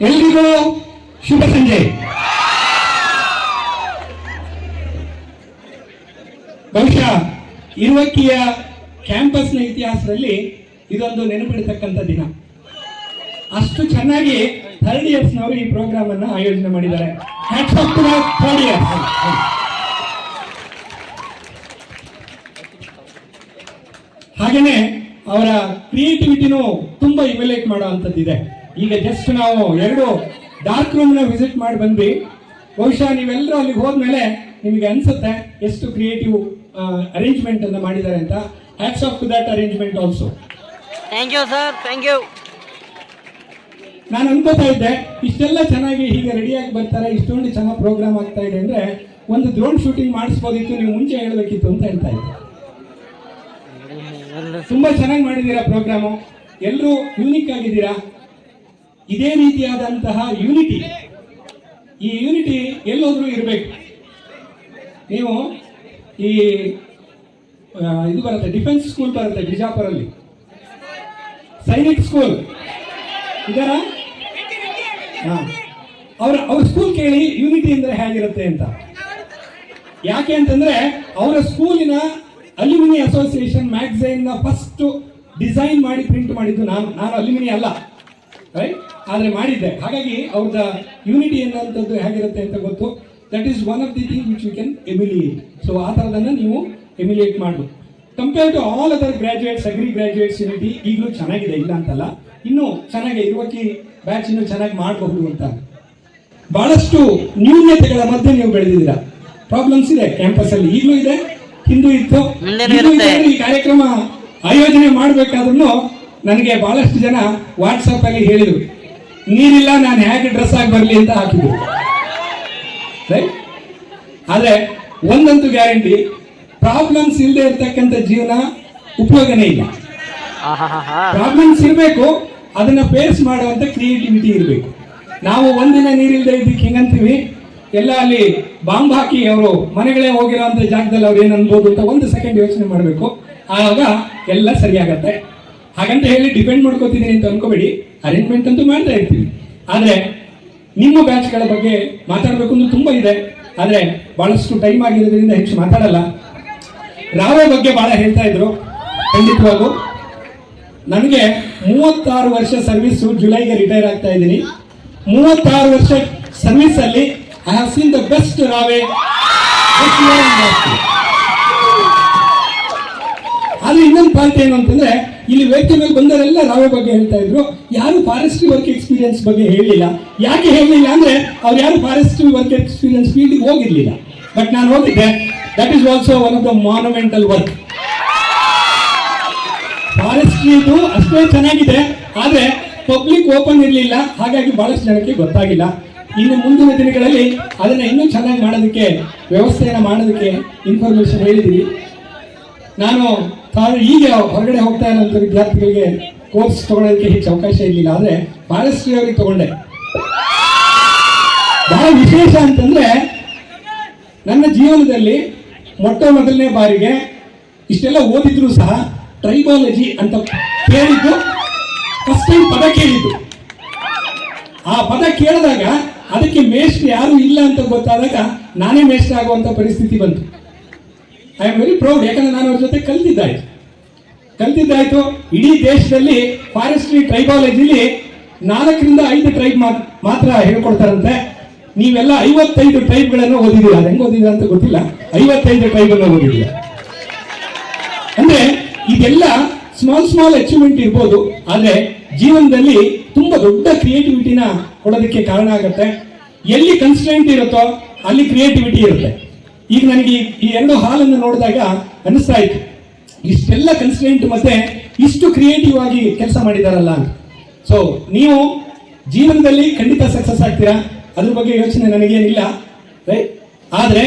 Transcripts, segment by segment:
ಎಲ್ರಿಗೂ ಶುಭ ಸಂಜೆ. ಬಹುಶಃ ಇರುವಕ್ಕಿಯ ಕ್ಯಾಂಪಸ್ನ ಇತಿಹಾಸದಲ್ಲಿ ಇದೊಂದು ನೆನಪಿಡತಕ್ಕಂಥ ದಿನ. ಅಷ್ಟು ಚೆನ್ನಾಗಿ ಥರ್ಡ್ ಇಯರ್ಸ್ನವರು ಈ ಪ್ರೋಗ್ರಾಮ್ ಅನ್ನು ಆಯೋಜನೆ ಮಾಡಿದ್ದಾರೆ. Hats off to third years. ಹಾಗೇನೆ ಅವರ ಕ್ರಿಯೇಟಿವಿಟಿನೂ ತುಂಬಾ ಇವ್ಯಾಲ್ಯೂಯೇಟ್ ಮಾಡುವಂಥದ್ದಿದೆ. ಈಗ ಜಸ್ಟ್ ನಾವು 2 ಡಾರ್ಕ್ ರೂಮ್ನ ವಿಸಿಟ್ ಮಾಡಿ ಬಂದ್ವಿ. ಬಹುಶಃ ನೀವೆಲ್ಲರೂ ಅಲ್ಲಿಗೆ ಹೋದ್ಮೇಲೆ ನಿಮಗೆ ಅನ್ಸುತ್ತೆ ಎಷ್ಟು ಕ್ರಿಯೇಟಿವ್ ಅರೇಂಜ್ಮೆಂಟ್ ಅನ್ನು ಮಾಡಿದ್ದಾರೆ ಅಂತ. Hats off to that arrangement also. Thank you sir, thank you. ನಾನು ಅನ್ಕೋತಾ ಇದ್ದೆ ಇಷ್ಟೆಲ್ಲ ಚೆನ್ನಾಗಿ ಹೀಗೆ ರೆಡಿಯಾಗಿ ಬರ್ತಾರೆ, ಇಷ್ಟೊಂದು ಚೆನ್ನಾಗಿ ಪ್ರೋಗ್ರಾಮ್ ಆಗ್ತಾ ಇದೆ ಅಂದ್ರೆ ಒಂದು ಡ್ರೋನ್ ಶೂಟಿಂಗ್ ಮಾಡಿಸ್ಬೋದಿತ್ತು, ನೀವು ಮುಂಚೆ ಹೇಳಬೇಕಿತ್ತು ಅಂತ ಹೇಳ್ತಾ ಇದ್ದೆ. ತುಂಬಾ ಚೆನ್ನಾಗಿ ಮಾಡಿದ್ದೀರಾ ಪ್ರೋಗ್ರಾಮು, ಎಲ್ಲರೂ ಯೂನಿಕ್ ಆಗಿದ್ದೀರಾ. ಇದೇ ರೀತಿಯಾದಂತಹ ಯೂನಿಟಿ, ಈ ಯೂನಿಟಿ ಎಲ್ಲೋದ್ರೂ ಇರಬೇಕು. ನೀವು ಈ ಇದು ಬರುತ್ತೆ, ಡಿಫೆನ್ಸ್ ಸ್ಕೂಲ್ ಬರುತ್ತೆ ಬಿಜಾಪುರಲ್ಲಿ, ಸೈನಿಕ್ ಸ್ಕೂಲ್ ಇದರ ಅವ್ರ ಸ್ಕೂಲ್ ಕೇಳಿ ಯೂನಿಟಿ ಅಂದ್ರೆ ಹೇಗಿರುತ್ತೆ ಅಂತ. ಯಾಕೆ ಅಂತಂದ್ರೆ ಅವರ ಸ್ಕೂಲಿನ ಅಲ್ಯೂಮಿನಿ ಅಸೋಸಿಯೇಷನ್ ಮ್ಯಾಗಝೈನ್ ನ ಫಸ್ಟ್ ಡಿಸೈನ್ ಮಾಡಿ ಪ್ರಿಂಟ್ ಮಾಡಿದ್ದು ನಾನು ಅಲ್ಯೂಮಿನಿ ಅಲ್ಲ, ರೈಟ್, ಆದ್ರೆ ಮಾಡಿದ್ದೆ. ಹಾಗಾಗಿ ಅವ್ರದ ಯೂನಿಟಿ ಅನ್ನೋಂಥದ್ದು ಹೇಗಿರುತ್ತೆ ಅಂತ ಗೊತ್ತು. That is one of the thing which you can emulate. So ಆ ಥರದನ್ನ ನೀವು ಎಮ್ಯುಲಿಯೇಟ್ ಮಾಡಬಹುದು. Compare to all other graduates, agri graduates unity ಈಗಲೂ ಚೆನ್ನಾಗಿದೆ, ಇಲ್ಲ ಅಂತಲ್ಲ, ಇನ್ನೂ ಚೆನ್ನಾಗಿ ಇರುವಕ್ಕೆ ಬ್ಯಾಚ್ ಇನ್ನೂ ಚೆನ್ನಾಗಿ ಮಾಡಬಹುದು ಅಂತ. ಬಹಳಷ್ಟು ನ್ಯೂನ್ಯತೆಗಳ ಮಧ್ಯೆ ನೀವು ಬೆಳೆದಿದ್ದೀರಾ. ಪ್ರಾಬ್ಲಮ್ಸ್ ಇದೆ ಕ್ಯಾಂಪಸ್ ಅಲ್ಲಿ, ಈಗಲೂ ಇದೆ, ಹಿಂದೂ ಇತ್ತು. ಈ ಕಾರ್ಯಕ್ರಮ ಆಯೋಜನೆ ಮಾಡಬೇಕಾದ್ರೂ ನನಗೆ ಬಹಳಷ್ಟು ಜನ ವಾಟ್ಸಪ್ ಅಲ್ಲಿ ಹೇಳಿದ್ರು, ನೀರಿಲ್ಲ, ನಾನು ಹೇಗೆ ಡ್ರೆಸ್ ಆಗಿ ಬರಲಿ ಅಂತ ಹಾಕಿದ್ರು. ರೈಟ್, ಆದ್ರೆ ಒಂದಂತೂ ಗ್ಯಾರಂಟಿ, ಪ್ರಾಬ್ಲಮ್ಸ್ ಇಲ್ಲದೆ ಇರ್ತಕ್ಕಂಥ ಜೀವನ ಉಪಯೋಗನೇ ಇಲ್ಲ. ಪ್ರಾಬ್ಲಮ್ಸ್ ಇರಬೇಕು, ಅದನ್ನ ಫೇಸ್ ಮಾಡುವಂತ ಕ್ರಿಯೇಟಿವಿಟಿ ಇರಬೇಕು. ನಾವು ಒಂದಿನ ನೀರಿಲ್ಲದೆ ಇದ್ದಕ್ಕೆ ಹಿಂಗಂತೀವಿ, ಎಲ್ಲ ಅಲ್ಲಿ ಬಾಂಬ್ ಹಾಕಿ ಅವರು ಮನೆಗಳೇ ಹೋಗಿರೋಂಥ ಜಾಗದಲ್ಲಿ ಅವ್ರು ಏನು ಅನ್ಬೋದು ಅಂತ 1 ಸೆಕೆಂಡ್ ಯೋಚನೆ ಮಾಡಬೇಕು. ಆವಾಗ ಎಲ್ಲ ಸರಿಯಾಗತ್ತೆ. ಹಾಗಂತ ಹೇಳಿ ಡಿಪೆಂಡ್ ಮಾಡ್ಕೋತಿದ್ದೀನಿ ಅಂತ ಅನ್ಕೋಬೇಡಿ, ಅರೇಂಜ್ಮೆಂಟ್ ಅಂತೂ ಮಾಡ್ತಾ ಇರ್ತೀವಿ. ಆದ್ರೆ ನಿಮ್ಮ ಬ್ಯಾಚ್ಗಳ ಬಗ್ಗೆ ಮಾತಾಡಬೇಕು ಅಂತ ತುಂಬಾ ಇದೆ, ಆದ್ರೆ ಬಹಳಷ್ಟು ಟೈಮ್ ಆಗಿರೋದ್ರಿಂದ ಹೆಚ್ಚು ಮಾತಾಡಲ್ಲ. ರಾವೆ ಬಗ್ಗೆ ಬಹಳ ಹೇಳ್ತಾ ಇದ್ರು. ಖಂಡಿತವಾಗೂ ನನಗೆ 36 ವರ್ಷ ಸರ್ವಿಸು, ಜುಲೈಗೆ ರಿಟೈರ್ ಆಗ್ತಾ ಇದ್ದೀನಿ. 36 ವರ್ಷ ಸರ್ವಿಸ್ ಅಲ್ಲಿ I have seen the best ರಾವೆ. ಆದ್ರೆ ಇನ್ನೊಂದು ಪಾಯಿಂಟ್ ಏನು ಅಂತಂದ್ರೆ, ಇಲ್ಲಿ ವೇದಿಕೆ ಮೇಲೆ ಬಂದವರೆಲ್ಲ ರಾವೆ ಬಗ್ಗೆ ಹೇಳ್ತಾ ಇದ್ರು, ಯಾರು ಫಾರೆಸ್ಟ್ರಿ ವರ್ಕ್ ಎಕ್ಸ್ಪೀರಿಯನ್ಸ್ ಬಗ್ಗೆ ಹೇಳಲಿಲ್ಲ. ಯಾಕೆ ಹೇಳಲಿಲ್ಲ ಅಂದ್ರೆ ಅವ್ರು ಯಾರು ಫಾರೆಸ್ಟ್ರಿ ವರ್ಕ್ ಎಕ್ಸ್ಪೀರಿಯನ್ಸ್ ಫೀಲ್ಡ್ ಹೋಗಿರ್ಲಿಲ್ಲ. ಬಟ್ ನಾನು ಹೋಗಿದ್ದೆ. That is also one of the monumental work. ಫಾರೆಸ್ಟ್ರಿದು ಅಷ್ಟೇ ಚೆನ್ನಾಗಿದೆ, ಆದ್ರೆ ಪಬ್ಲಿಕ್ ಓಪನ್ ಇರಲಿಲ್ಲ, ಹಾಗಾಗಿ ಬಹಳಷ್ಟು ಜನಕ್ಕೆ ಗೊತ್ತಾಗಿಲ್ಲ. ಇನ್ನು ಮುಂದಿನ ದಿನಗಳಲ್ಲಿ ಅದನ್ನ ಇನ್ನೂ ಚೆನ್ನಾಗಿ ಮಾಡೋದಕ್ಕೆ, ವ್ಯವಸ್ಥೆಯನ್ನು ಮಾಡೋದಕ್ಕೆ ಇನ್ಫಾರ್ಮೇಶನ್ ಹೇಳಿದ್ದೀವಿ. ನಾನು ಈಗ ಹೊರಗಡೆ ಹೋಗ್ತಾ ಇರೋಂಥ ವಿದ್ಯಾರ್ಥಿಗಳಿಗೆ ಕೋರ್ಸ್ ತಗೊಳ್ಳೋದಕ್ಕೆ ಹೆಚ್ಚು ಅವಕಾಶ ಇರಲಿಲ್ಲ, ಆದ್ರೆ ಫಾರೆಸ್ಟ್ರಿ ಅವರಿಗೆ ತಗೊಂಡೆ. ಬಹಳ ವಿಶೇಷ ಅಂತಂದ್ರೆ, ನನ್ನ ಜೀವನದಲ್ಲಿ ಮೊದಲನೇ ಬಾರಿಗೆ ಇಷ್ಟೆಲ್ಲ ಓದಿದ್ರು ಸಹ ಟ್ರೈಬಾಲಜಿ ಅಂತ ಕೇಳಿದ್ದು ಫಸ್ಟ್ ಟೈಮ್ ಪದ ಕೇಳಿದ್ದು. ಆ ಪದ ಕೇಳಿದಾಗ ಅದಕ್ಕೆ ಮೇಷ್ಟ್ರು ಯಾರು ಇಲ್ಲ ಅಂತ ಗೊತ್ತಾದಾಗ ನಾನೇ ಮೇಷ್ಟ್ರು ಆಗುವಂತ ಪರಿಸ್ಥಿತಿ ಬಂತು. ಐ ಆಮ್ ವೆರಿ ಪ್ರೌಡ್, ಯಾಕಂದ್ರೆ ನಾನು ಅವ್ರ ಜೊತೆ ಕಲ್ತಿದ್ದಾಯ್ತು. ಇಡೀ ದೇಶದಲ್ಲಿ ಫಾರೆಸ್ಟ್ರಿ ಟ್ರೈಬಾಲಜಿಲಿ 4 ರಿಂದ 5 ಟ್ರೈಬ್ ಮಾತ್ರ ಹೇಳ್ಕೊಡ್ತಾರಂತೆ. ನೀವೆಲ್ಲ 55 ಟ್ರೈಬ್ಗಳನ್ನು ಓದಿದ್ದೀರಾ. ಅದು ಹೆಂಗ್ ಓದಿದ್ದೀರಾ ಅಂತ ಗೊತ್ತಿಲ್ಲ, 55 ಟ್ರೈಬ್ ಅನ್ನು ಓದಿದ್ದೀರಾ. ಅಂದ್ರೆ ಇದೆಲ್ಲ ಸ್ಮಾಲ್ ಅಚೀವ್ಮೆಂಟ್ ಇರ್ಬೋದು, ಆದ್ರೆ ಜೀವನದಲ್ಲಿ ತುಂಬಾ ದೊಡ್ಡ ಕ್ರಿಯೇಟಿವಿಟಿನ ಕೊಡೋದಕ್ಕೆ ಕಾರಣ ಆಗುತ್ತೆ. ಎಲ್ಲಿ ಕನ್ಸ್ಟೆಂಟ್ ಇರುತ್ತೋ ಅಲ್ಲಿ ಕ್ರಿಯೇಟಿವಿಟಿ ಇರುತ್ತೆ. ಈಗ ನನಗೆ ಈ 2 ಹಾಲನ್ನು ನೋಡಿದಾಗ ಅನಿಸ್ತಾ ಇತ್ತು, ಇಷ್ಟೆಲ್ಲ ಕನ್ಸ್ಟೆಂಟ್ ಮತ್ತೆ ಇಷ್ಟು ಕ್ರಿಯೇಟಿವ್ ಆಗಿ ಕೆಲಸ ಮಾಡಿದಾರಲ್ಲ ಅಂತ. ಸೊ ನೀವು ಜೀವನದಲ್ಲಿ ಖಂಡಿತ ಸಕ್ಸಸ್ ಆಗ್ತೀರಾ, ಅದ್ರ ಬಗ್ಗೆ ಯೋಚನೆ ನನಗೇನಿಲ್ಲ, ರೈಟ್. ಆದ್ರೆ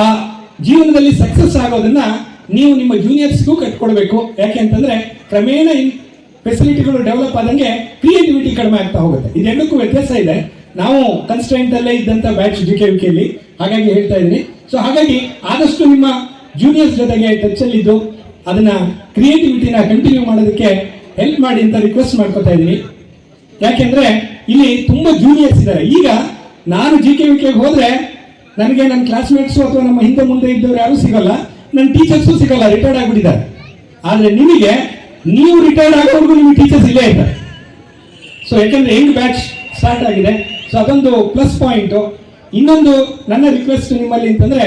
ಆ ಜೀವನದಲ್ಲಿ ಸಕ್ಸಸ್ ಆಗೋದನ್ನ ನೀವು ನಿಮ್ಮ ಜೂನಿಯರ್ಸ್ಗೂ ಕಟ್ಕೊಡ್ಬೇಕು. ಯಾಕೆ ಅಂತಂದ್ರೆ ಕ್ರಮೇಣ ಫೆಸಿಲಿಟಿಗಳು ಡೆವಲಪ್ ಆದಂಗೆ ಕ್ರಿಯೇಟಿವಿಟಿ ಕಡಿಮೆ ಆಗ್ತಾ ಹೋಗುತ್ತೆ. ಇದೆರಡಕ್ಕೂ ವ್ಯತ್ಯಾಸ ಇದೆ. ನಾವು ಕನ್ಸ್ಟೆಂಟ್ ಅಲ್ಲೇ ಇದ್ದಂತ ಬ್ಯಾಚ್ JKVKಯಲ್ಲಿ, ಹಾಗಾಗಿ ಹೇಳ್ತಾ ಇದ್ದೀನಿ. ಸೊ ಹಾಗಾಗಿ ಆದಷ್ಟು ನಿಮ್ಮ ಜೂನಿಯರ್ಸ್ ಜೊತೆಗೆ ಟಚ್ ಅಲ್ಲಿದ್ದು ಅದನ್ನ ಕ್ರಿಯೇಟಿವಿಟಿನ ಕಂಟಿನ್ಯೂ ಮಾಡೋದಕ್ಕೆ ಹೆಲ್ಪ್ ಮಾಡಿ ಅಂತ ರಿಕ್ವೆಸ್ಟ್ ಮಾಡ್ಕೊತಾ ಇದ್ದೀನಿ. ಯಾಕೆಂದ್ರೆ ಇಲ್ಲಿ ತುಂಬಾ ಜೂನಿಯರ್ಸ್ ಇದ್ದಾರೆ. ಈಗ ನಾನು GKVK ಹೋದ್ರೆ ನನಗೆ ನನ್ನ ಕ್ಲಾಸ್ಮೇಟ್ಸು ಅಥವಾ ನಮ್ಮ ಹಿಂದೆ ಮುಂದೆ ಇದ್ದವರು ಯಾರು ಸಿಗಲ್ಲ, ನನ್ನ ಟೀಚರ್ಸು ಸಿಗಲ್ಲ, ರಿಟೈರ್ಡ್ ಆಗಿಬಿಟ್ಟಿದ್ದಾರೆ. ಆದ್ರೆ ನಿಮಗೆ ನೀವು ರಿಟೈರ್ಡ್ ಆಗೋವರೆಗೂ ನಿಮಗೆ ಟೀಚರ್ಸ್ ಇಲ್ಲೇ ಇದ್ದಾರೆ. ಸೊ ಯಾಕಂದ್ರೆ ಹೆಂಗ್ ಬ್ಯಾಚ್ ಸ್ಟಾರ್ಟ್ ಆಗಿದೆ. ಸೊ ಅದೊಂದು ಪ್ಲಸ್ ಪಾಯಿಂಟ್. ಇನ್ನೊಂದು ನನ್ನ ರಿಕ್ವೆಸ್ಟ್ ನಿಮ್ಮಲ್ಲಿ ಅಂತಂದ್ರೆ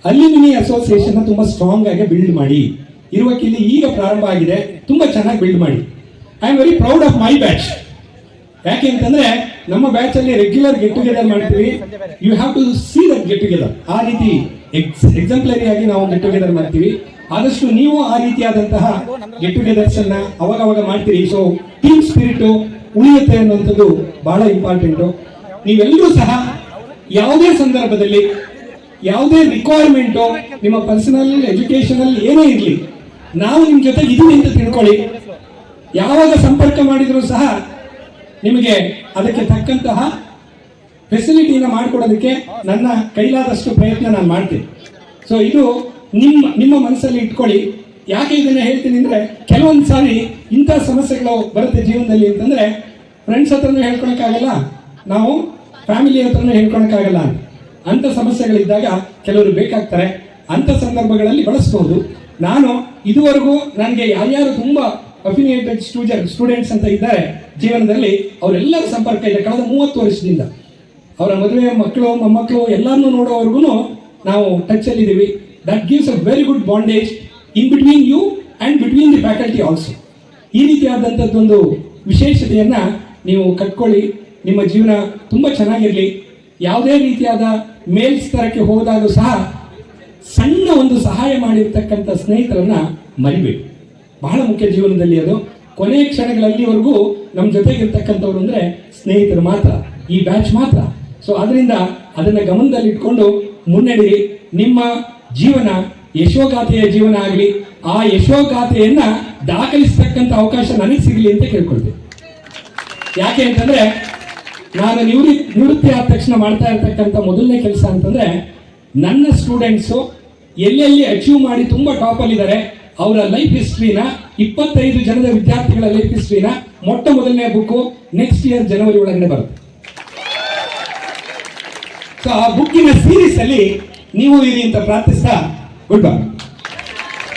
ಅಲ್ಯೂಮಿನಿ ಅಸೋಸಿಯೇಷನ್ ತುಂಬಾ ಸ್ಟ್ರಾಂಗ್ ಆಗಿ ಬಿಲ್ಡ್ ಮಾಡಿ. ಇರುವಕ್ಕಿಲ್ಲಿ ಈಗ ಪ್ರಾರಂಭ ಆಗಿದೆ, ತುಂಬಾ ಚೆನ್ನಾಗಿ ಬಿಲ್ಡ್ ಮಾಡಿ. I am very proud of my batch. ಯಾಕೆ ಅಂತಂದ್ರೆ ನಮ್ಮ ಬ್ಯಾಚ್ ಅಲ್ಲಿ ರೆಗ್ಯುಲರ್ ಗೆಟ್ ಟುಗೆದರ್ ಮಾಡ್ತೀವಿ. You have to see that get together. ಆ ರೀತಿ ಎಕ್ಸಾಂಪ್ಲರಿ ಆಗಿ ನಾವು ಗೆಟ್ ಟುಗೆದರ್ ಮಾಡ್ತೀವಿ. ಆದಷ್ಟು ನೀವು ಆ ರೀತಿಯಾದಂತಹ ಗೆಟ್ ಟುಗೆದರ್ಸ್ ಅನ್ನ ಅವಾಗ ಮಾಡ್ತೀರಿ. ಸೊ ಟೀಮ್ ಸ್ಪಿರಿಟ್ ಉಳಿಯುತ್ತೆ ಅನ್ನುವಂಥದ್ದು ಬಹಳ ಇಂಪಾರ್ಟೆಂಟು. ನೀವೆಲ್ಲರೂ ಸಹ ಯಾವುದೇ ಸಂದರ್ಭದಲ್ಲಿ ಯಾವುದೇ ರಿಕ್ವೈರ್ಮೆಂಟು ನಿಮ್ಮ ಪರ್ಸನಲ್ ಎಜುಕೇಶನಲ್ ಏನೇ ಇರಲಿ, ನಾವು ನಿಮ್ಮ ಜೊತೆ ಇದೀವಿ ಅಂತ ತಿಳ್ಕೊಳ್ಳಿ. ಯಾವಾಗ ಸಂಪರ್ಕ ಮಾಡಿದರೂ ಸಹ ನಿಮಗೆ ಅದಕ್ಕೆ ತಕ್ಕಂತಹ ಫೆಸಿಲಿಟಿನ ಮಾಡಿಕೊಡೋದಕ್ಕೆ ನನ್ನ ಕೈಲಾದಷ್ಟು ಪ್ರಯತ್ನ ನಾನು ಮಾಡ್ತೀನಿ. ಸೊ ಇದು ನಿಮ್ಮ ಮನಸ್ಸಲ್ಲಿ ಇಟ್ಕೊಳ್ಳಿ. ಯಾಕೆ ಇದನ್ನ ಹೇಳ್ತೀನಿ ಅಂದ್ರೆ ಕೆಲವೊಂದು ಸಾರಿ ಇಂಥ ಸಮಸ್ಯೆಗಳು ಬರುತ್ತೆ ಜೀವನದಲ್ಲಿ ಅಂತಂದ್ರೆ ಫ್ರೆಂಡ್ಸ್ ಹತ್ರನೂ ಹೇಳ್ಕೊಳಕ್ಕಾಗಲ್ಲ, ನಾವು ಫ್ಯಾಮಿಲಿ ಹತ್ರನೂ ಹೇಳ್ಕೊಳಕ್ಕಾಗಲ್ಲ. ಅಂಥ ಸಮಸ್ಯೆಗಳಿದ್ದಾಗ ಕೆಲವರು ಬೇಕಾಗ್ತಾರೆ. ಅಂಥ ಸಂದರ್ಭಗಳಲ್ಲಿ ಬಳಸಬಹುದು. ನಾನು ಇದುವರೆಗೂ ನನಗೆ ಯಾರ್ಯಾರು ತುಂಬಾ ಅಫಿಲಿಯೇಟೆಡ್ ಸ್ಟೂಡೆಂಟ್ಸ್ ಅಂತ ಇದ್ದಾರೆ ಜೀವನದಲ್ಲಿ, ಅವರೆಲ್ಲರ ಸಂಪರ್ಕ ಇದೆ ಕಳೆದ 30 ವರ್ಷದಿಂದ. ಅವರ ಮದುವೆ, ಮಕ್ಕಳು, ಮೊಮ್ಮಕ್ಕಳು ಎಲ್ಲರನ್ನೂ ನೋಡೋವರೆಗೂ ನಾವು ಟಚ್ ಅಲ್ಲಿ ಇದ್ದೀವಿ. That gives a very good bondage in between you and between the faculty also. ಈ ರೀತಿಯಾದಂಥದ್ದೊಂದು ವಿಶೇಷತೆಯನ್ನ ನೀವು ಕಟ್ಕೊಳ್ಳಿ. ನಿಮ್ಮ ಜೀವನ ತುಂಬಾ ಚೆನ್ನಾಗಿರಲಿ. ಯಾವುದೇ ರೀತಿಯಾದ ಮೇಲ್ಸ್ತರಕ್ಕೆ ಹೋದಾಗ ಸಹ ಸಣ್ಣ ಒಂದು ಸಹಾಯ ಮಾಡಿರ್ತಕ್ಕಂಥ ಸ್ನೇಹಿತರನ್ನ ಮರಿಬೇಡಿ. ಬಹಳ ಮುಖ್ಯ ಜೀವನದಲ್ಲಿ ಅದು. ಕೊನೆಯ ಕ್ಷಣಗಳಲ್ಲಿವರೆಗೂ ನಮ್ಮ ಜೊತೆಗಿರ್ತಕ್ಕಂಥವ್ರು ಅಂದ್ರೆ ಸ್ನೇಹಿತರು ಮಾತ್ರ, ಈ ಬ್ಯಾಚ್ ಮಾತ್ರ. ಸೊ ಅದರಿಂದ ಅದನ್ನ ಗಮನದಲ್ಲಿ ಇಟ್ಕೊಂಡು ಮುನ್ನಡೆಯಿರಿ. ನಿಮ್ಮ ಜೀವನ ಯಶೋಗಾಥೆಯ ಜೀವನ ಆಗಲಿ. ಆ ಯಶೋಗಾಥೆಯನ್ನ ದಾಖಲಿಸ್ತಕ್ಕಂಥ ಅವಕಾಶ ನನಗೆ ಸಿಗಲಿ ಅಂತ ಕೇಳ್ಕೊಳ್ತೀನಿ. ಯಾಕೆ ಅಂತಂದ್ರೆ ನಾನು ನಿವೃತ್ತಿ ಆದ ತಕ್ಷಣ ಮಾಡ್ತಾ ಇರ್ತಕ್ಕಂಥ ಮೊದಲನೇ ಕೆಲಸ ಅಂತಂದ್ರೆ ನನ್ನ ಸ್ಟೂಡೆಂಟ್ಸು ಎಲ್ಲೆಲ್ಲಿ ಅಚೀವ್ ಮಾಡಿ ತುಂಬಾ ಟಾಪ್ ಅಲ್ಲಿ ಇದ್ದಾರೆ ಅವರ ಲೈಫ್ ಹಿಸ್ಟ್ರಿನ 25 ಜನದ ವಿದ್ಯಾರ್ಥಿಗಳ ಲೈಫ್ ಹಿಸ್ಟ್ರಿನ ಮೊದಲನೇ ಬುಕ್ ನೆಕ್ಸ್ಟ್ ಇಯರ್ ಜನವರಿ ಒಳಗಡೆ ಬರುತ್ತೆ. ಸೊ ಆ ಬುಕ್ಕಿನ ಸೀರೀಸ್ ಅಲ್ಲಿ ನೀವು ಇರಿ ಅಂತ ಪ್ರಾರ್ಥಿಸ್ತಾ ಗುಡ್ ಬೈ.